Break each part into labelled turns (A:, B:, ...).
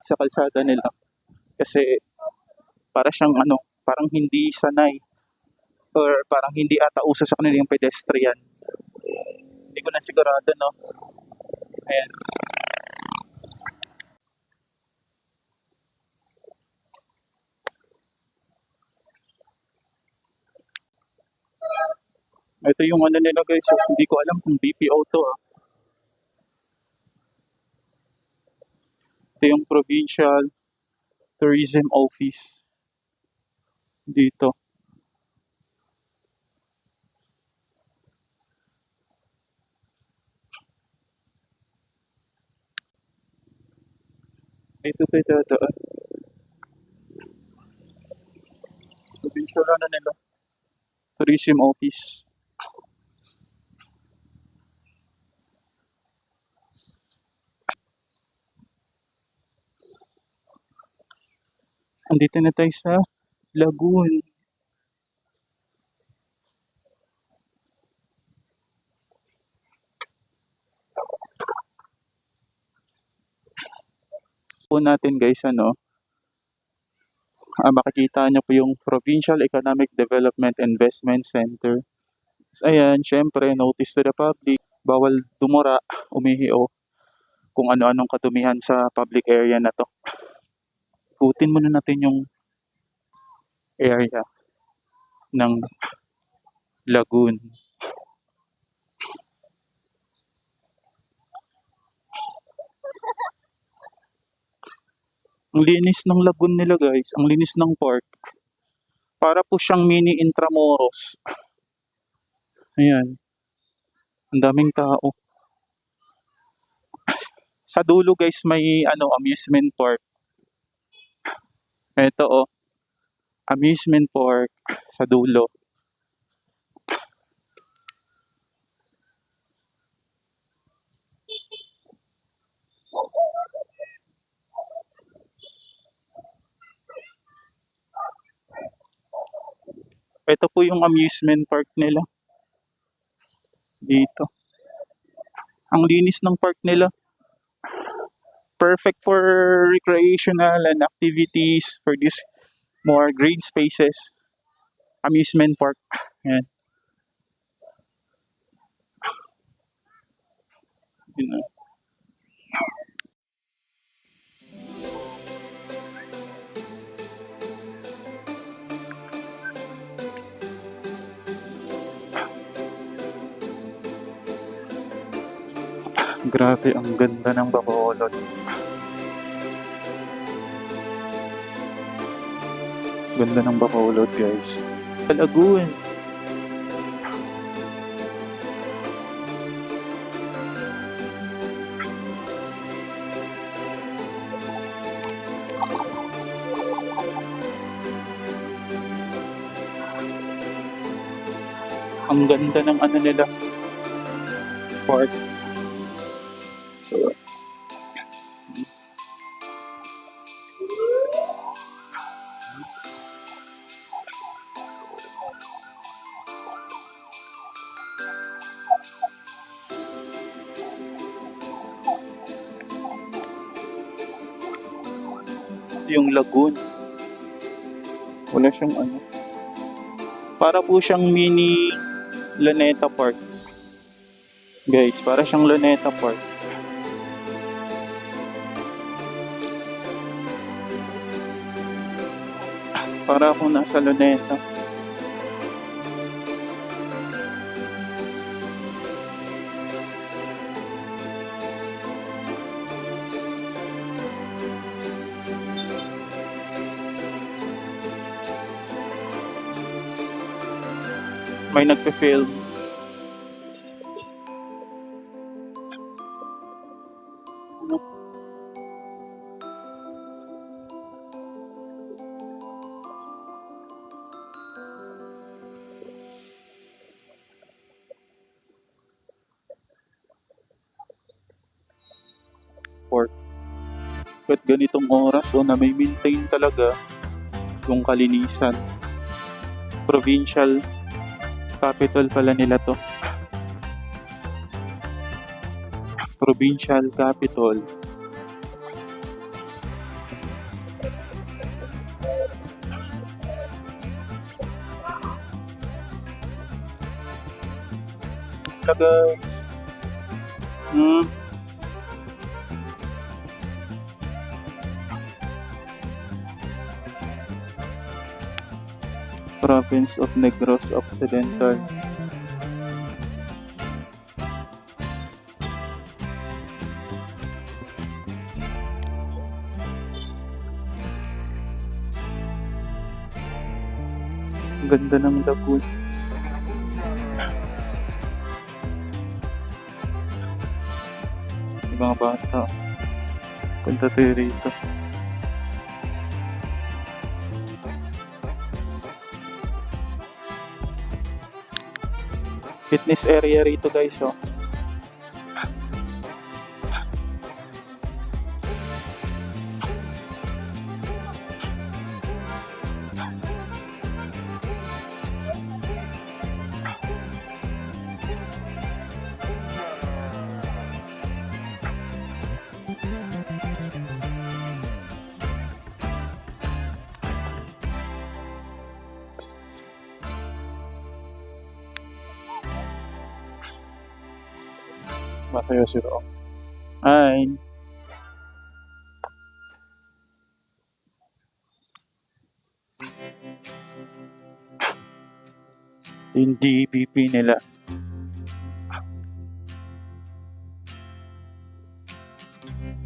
A: sa kalsada nila kasi para siyang ano, parang hindi sanay or parang hindi ata uso sa kanila yung pedestrian. Hindi ko na sigurado, no? Ayan. Ito yung ano nila guys, so, hindi ko alam kung BPO to ah. Ito yung Provincial Tourism Office dito. Ito dadaan. Provincial ano nila, Tourism Office. Andito na tayo sa Lagoon. Po natin guys, ano, makikita niyo po yung Provincial Economic Development Investment Center. So, ayan, syempre, notice to the public, bawal dumura, umihi o kung ano-anong katumihan sa public area na to. Ikutin muna natin yung area ng Lagoon. Ang linis ng lagoon nila guys, ang linis ng park. Para po siyang mini Intramuros. Ayan, ang daming tao. Sa dulo guys may ano, amusement park. Ito oh, amusement park sa dulo. Ito po yung amusement park nila dito. Ang linis ng park nila. Perfect for recreational and activities for this more green spaces. Amusement park. Ayan. Yun na. Grabe, ang ganda ng Bacolod. Ganda ng Bacolod guys. Lagoon. Ang ganda ng ano nila, park. Yung lagoon. Wala siyang ano. Para po siyang mini Luneta Park. Guys, para siyang Luneta Park. Para akong nasa Luneta. May nagpe-film. Park. At ganitong oras, so na may maintain talaga yung kalinisan. Provincial capital pala nila to. Provincial capital. Ito guys. Province of Negros Occidental. Ang ganda ng lagoon. Yung mga bata. Punta tayo rito. Fitness area rito guys, oh. Matayo si Ro. Hi. Yung DPP nila.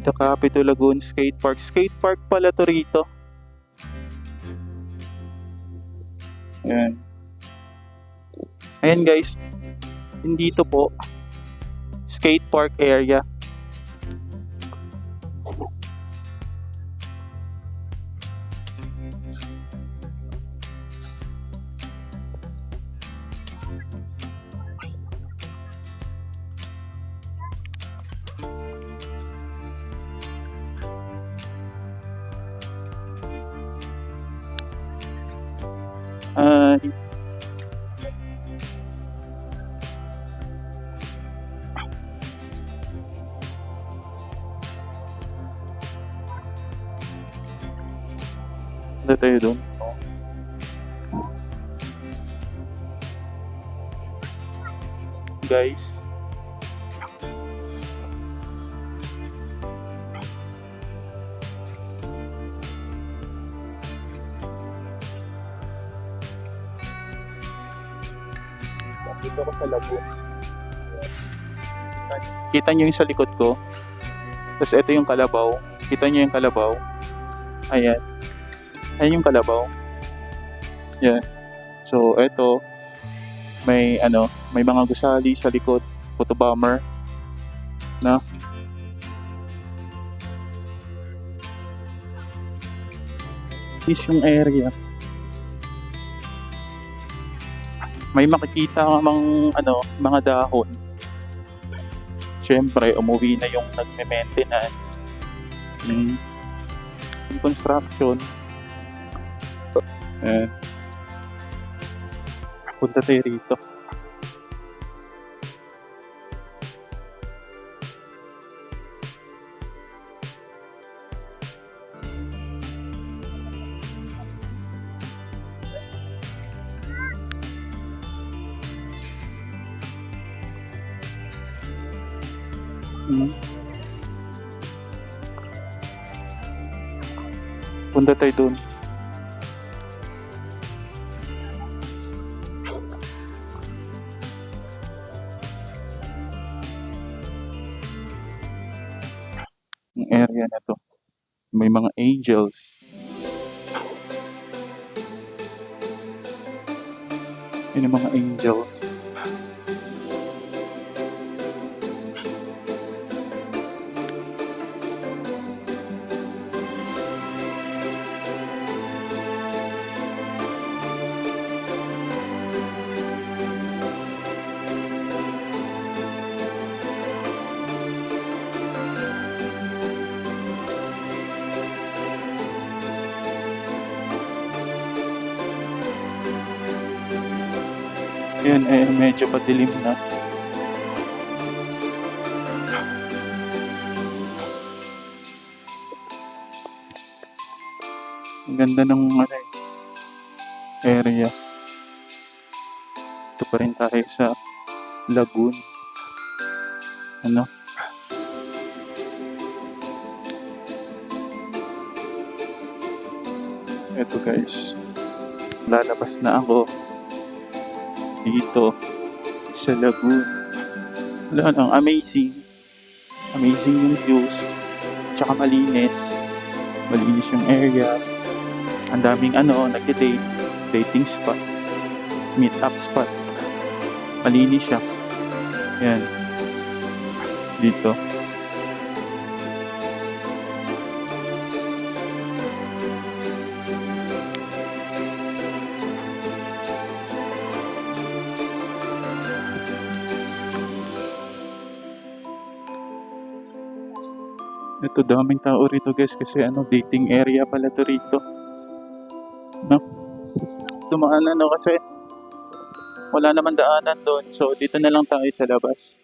A: The Capitol Lagoon Skate Park. Skate park pala to rito. Ayan. Ayan guys. Hindi to po. Skate park area. Punta tayo doon. Guys. Dito ako sa lagoon. Kita nyo yung sa likod ko. Tapos ito yung kalabaw. Kita nyo yung kalabaw. Ayan. Ayan yung kalabaw. Yan. So, ito. May mga gusali sa likod. Photo bomber. Na. This yung area. May makikita kamang mga dahon. Siyempre, umuwi na yung nagme-maintenance. Yung construction. Punta tayo rito. Punta tayo dun. Yung area na to. May mga angels. Yun yung mga angels. Yun, medyo padilim na. Ang ganda ng ano, area. Ito pa rin tayo sa Lagoon. Ano? Ito guys. Lalabas na ako dito sa Lagoon. Wala lang, amazing. Amazing yung views. Tsaka malinis. Malinis yung area. Ang daming nagde-date. Dating spot. Meet up spot. Malinis siya. Yan. Dito. Ito, daming tao rito guys kasi dating area pala to rito. No? Dumaan kasi wala naman daanan doon. So dito na lang tayo sa labas.